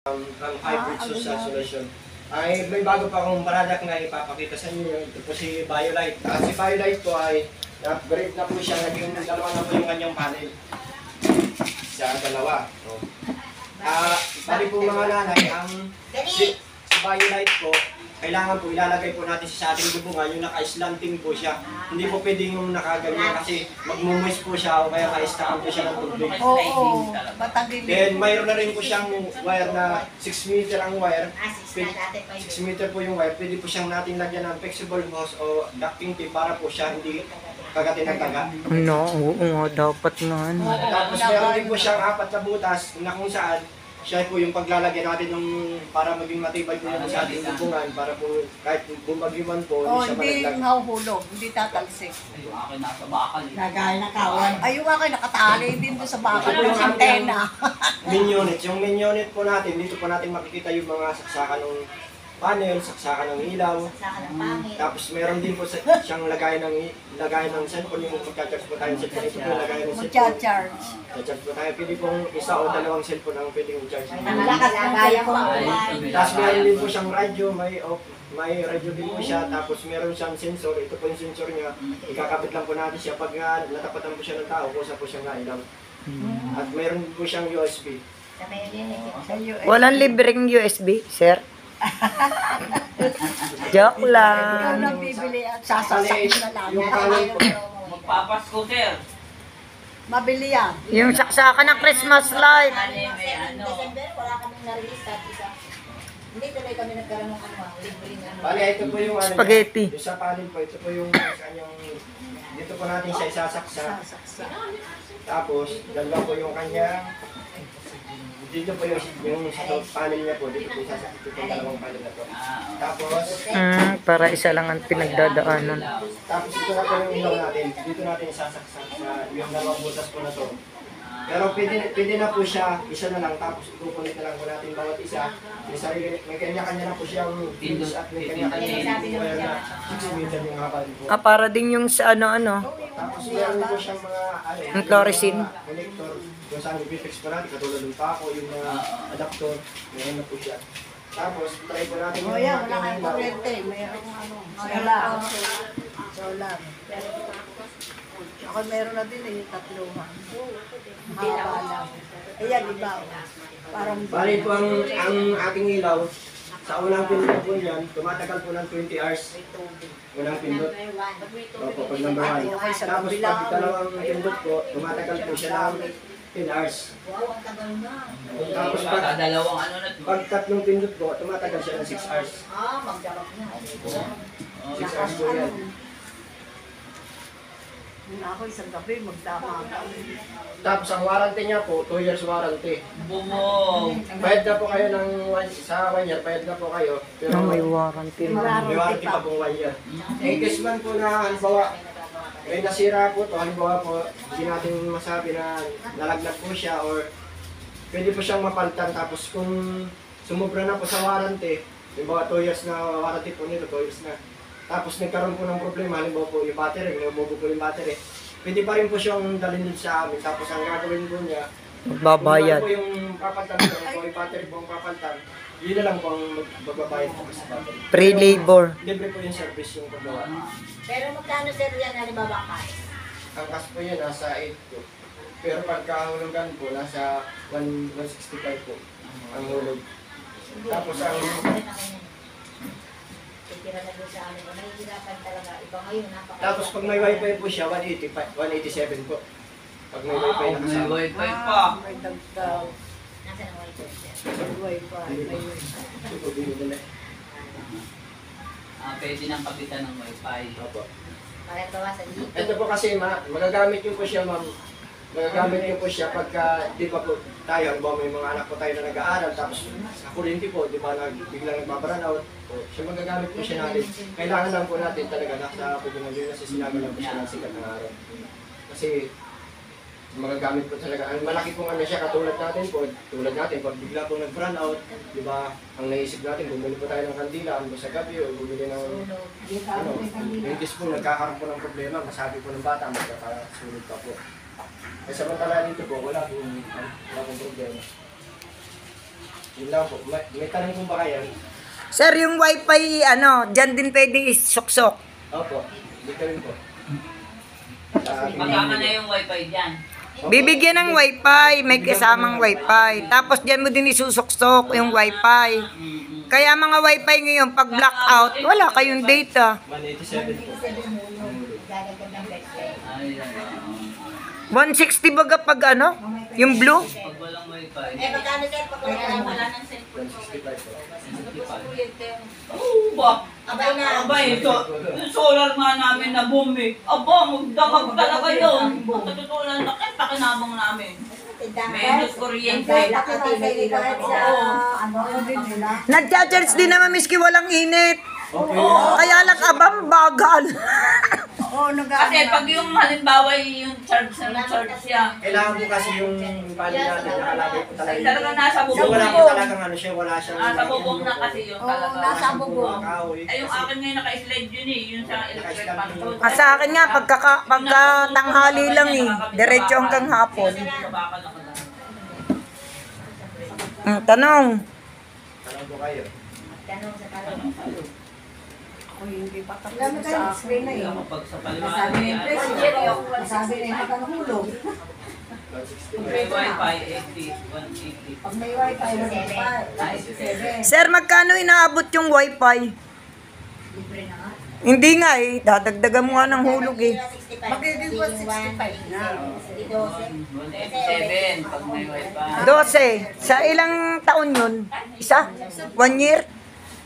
Ang hybrid solution. Ay may bago pa akong product na ipapakita sa inyo. Ito po si BioLite. Si BioLite po ay upgrade na po siya. Naging dalawa na po yung kanyang panel. Sa dalawa. So, bali po mga nanay, si BioLite po, kailangan po ilalagay po natin sa ating bubungan, yung naka-slanting po siya. Hindi po pwedeng yung nakaganyan kasi magmumuis po siya o kaya ka-stakan po siya ng tubig. Oo, matagilid. Then mayroon na rin po siyang wire na 6 meter ang wire. 6 meter po yung wire. Pwede po siyang natin lagyan ng flexible hose o ducting tip para po siya hindi kagatin ng taga. No, oo nga, dapat nga. Tapos meron din po siyang 4 na butas na kung saan siya po yung paglalagyan natin ng para maging matibay po yung sa ating bubungan para po kahit bumagyuman po Oh, hindi siya hindi malaglag. mahuhulog, hindi tatalsik. Yung akin nasa bakal. Nagaya na kawan. Ay, yung akin nakatali din doon sa bakal yung antena. Main unit. Yung main unit po natin, dito po natin makikita yung mga saksakan ng panel, saksakan ng ilaw. Tapos meron din po siyang lagayan ng cellphone, yung magcha-charge po tayo ng cellphone. Ito po yung lagayan ng cellphone. Magcha-charge. Magcha-charge po tayo. Pwede pong isa o dalawang cellphone ang pwedeng i-charge. Malakas ng gaya ko. Tapos meron din po siyang radyo, may radyo din po siya. Tapos meron siyang sensor. Ito po yung sensor niya. Ikakabit lang po natin siya. Pag natapatan po siya ng tao, kusa po siyang nailang. At meron din po siyang USB. Walang libreng USB, sir. Joke Ikaw lang. na bibili at sasaksak na lang. Yung panel po. Magpapasko, sir. Mabili yan. Yung saksakan ng Christmas light. May ano. December, wala kaming na-release at isa. Hindi tuloy kami nagkaroon ng libreng ano. Bale, ito po yung Spaghetti. Yung sa panel po, ito po yung kanyang dito po natin siya isasaksak. Sasaksak. Tapos, dalawa po yung kanya. Dito po yung sa panel niya po. Dito po isasaksak yung dalawang panel na to. Tapos, Para isa lang ang pinagdadaanan. tapos ito na po yung ilaw natin. Dito natin isasaksak sa yung dalawang butas po na to. Pero pwede na po siya, isa na lang, tapos ikukulit na lang po natin bawat isa. May kanya-kanya na po siyang pins at may kanya-kanya wire na 6 meter yung haba din po. Para din yung sa ano. Tapos meron po siyang mga Yung fluorescent. mga connector kung saan i-fix po natin, katulad ng pako, yung mga adapter, meron na po siya. Tapos try po natin O yan, wala kayong kuryente. Mayroong ano. Solar. Ako meron na din yung tatluhan. Mahaba lang. Ayan, iba. Parang Bali po ang ating ilaw, sa unang pindot po yan, tumatagal po ng 20 hours. Unang pindot. Opo, pag number 1. Tapos pag dalawang pindot po, tumatagal po siya ng 10 hours. Tapos Dalawang ano na. pag tatlong pindot po, tumatagal siya ng 6 hours. Magdarap na. 6 hours po yan. ako isang gabi magdama. Tapos ang warranty niya po, 2 years warranty. Bumong. Bayad na po kayo ng sa 1 year, bayad na po kayo. Pero May warranty. may warranty pa pong 1 year. Eh, case man po na, halimbawa, may nasira po to, halimbawa po, hindi natin masabi na nalaglag po siya or pwede po siyang mapalitan. Tapos kung sumubra na po sa warranty, halimbawa 2 years na warranty po nito, 2 years na. Tapos nagkaroon po ng problema, halimbawa po yung battery, nabubo po yung battery. Pwede pa rin po siyang dalhin din sa amin. Tapos ang gagawin po niya, Magbabayad. kung ano po yung papalitan po, kung yung battery po ang papalitan, yun na lang po ang magbabayad po sa battery. Free labor. Libre po yung service yung paggawa. Pero magkano sir yan, halimbawa ka? Ang cash po yun, nasa 8 po. Pero pagkahulugan po, nasa 165 po ang hulog. Tapos ang Titira na doon sa amin. Nahihirapan talaga. Iba ngayon, napaka... tapos pag may wifi po siya, 187 po. Pag may wifi May nakasama. wifi pa. May dagdag. Nasa ng wifi sir. May wifi. May Ito po binibili. Pwede nang kapitan ng wifi. Opo. Para bawasan dito. Ito po kasi magagamit niyo po siya, ma'am. Magagamit niyo po siya pagka, di ba po tayo, halimbawa may mga anak po tayo na nag-aaral, tapos sa kuryente po, di ba, biglang nagbabaran out, siya magagamit po siya natin. Kailangan lang po natin talaga nasa pagdungan yun, kasi sinabi lang po siya ng sikat ng araw. Kasi magagamit po talaga. Ang malaki pong ano siya, katulad natin po, tulad natin, pag bigla po nag-burn out, di ba, ang naisip natin, bumili po tayo ng kandila, ano sa gabi, o bumili ng ano, yung po nagkakaroon po ng problema, masabi po ng bata, magkakasunod pa po. Ay samantala dito po, wala pong problema. Yun lang po. May tanong po ba kayo? Sir, yung wifi, dyan din pwede isuksok. Opo. Dito rin po. Magkaka na yung wifi dyan. Bibigyan ng wifi, may kasamang wifi. Tapos dyan mo din isusuksok yung wifi. Kaya mga wifi ngayon, pag blackout, wala kayong data. 187 po. Gagagad ng birthday. Ay, 160 baga pag yung blue. pag walang wifi. Magkano sir? Pakulit na lang wala ng 165 po. Oo ba? Abay na. Abay, yung solar nga namin na boom eh. Aba, magdamag talaga yun. Ang totoo lang, pakinabang namin. Menos kuryente. Nagcha-charge din naman miski walang init. Okay. Kaya lang abang bagal. Oo, Kasi pag yung halimbawa yung charge na charge siya, Kailangan po kasi yung pali natin nakalagay po ay talaga. talaga nasa So, bubong wala ko. po talagang siya, wala siyang... Nasa bubong na kasi yun talaga. nasa bubong. Kahoy. Ay, yung akin ngayon naka-slide yun eh, yun sa electric fan. Sa akin nga, pagka tanghali lang eh. Diretso hanggang hapon. Tanong. Tanong po kayo. Tanong sa tanong. Ako hindi pa tapos sa akin na eh. Pag sa Sabi paliwanag ni niya, Presyo, sabi na yung makanahulog. may 165. wifi 80, 180. Pag may wifi, 97. Sir, magkano inaabot yung wifi? Libre na nga. Hindi nga eh. Dadagdagan mo nga ng hulog eh. Magiging 165 na. 187 pag may wifi. 12. Sa ilang taon yun? Isa? 1 year?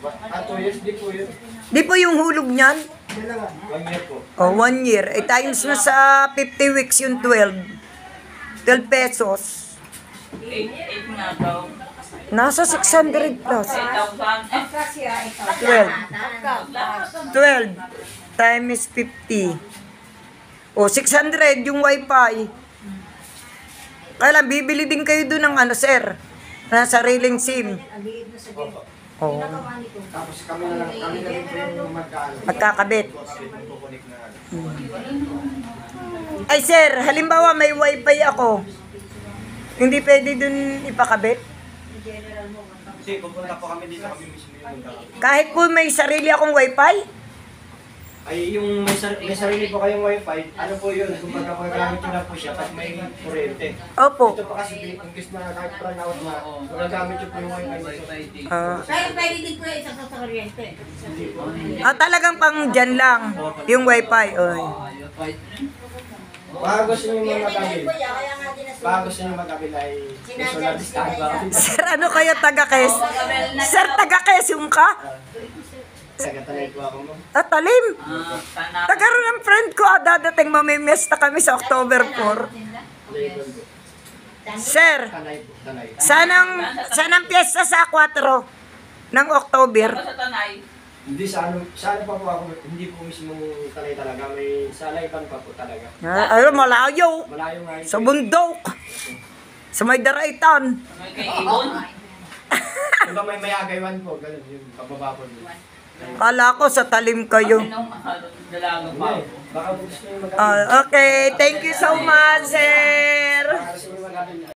2 years din po yun. Di po yung hulog niyan? 1 year po. O, 1 year. Eh, times na sa 50 weeks yung 12. 12 pesos. 8 na daw. Nasa 600 plus. 8,000. Kasi 12. 12 times 50. O, 600 yung wifi. Kaya lang, bibili din kayo doon ng sir. Na sariling SIM. Opo. Oo. Tapos kami na rin po yung magkaano. Magkakabit. Kukunik na. Ay sir, halimbawa may wifi ako. Hindi pwede dun ipakabit? Kasi pupunta po kami dito, kami mismo yung magkakabit. Kahit po may sarili akong wifi? Ay, yung may sarili po kayong wifi, ano po yun? Kung magagamit nyo na po siya, pag may kuryente. Opo. Ito pa kasi, kung gusto na kahit brand out na, magagamit nyo po yung wifi. Wifi din. Pero pwede din po yung isang sa kuryente. Hindi po. Talagang pang dyan lang yung wifi. Oy. Wifi din. Baka gusto nyo Pero may mag-abil. po yan, kaya nga din Baka gusto nyo mag-abil ay solar distancing. Sir, ano kaya taga-kes? Sir, taga-Quezon ka? Nagatanay po ako mo. Talim. Tanap. Tagaroon ng friend ko, dadating mamimiesta kami sa October 4. Label po. Sir, Tanay po, tanay. sanang piyesta sa 4 ng October? Sa Tanay. Hindi sa ano pa po ako, hindi po mismo tanay talaga. May sa Layban pa po talaga. Ay, malayo. Malayo nga yun. Sa bundok. Sa may daraitan. May kay Ibon. Diba may mayagaywan po, ganun yung pababa po. Kala ko sa talim kayo. Anong dalaga pa Hindi, ako? baka gusto nyo mag-abil. Okay, thank you so much, sir. Baka gusto nyo mag-abil.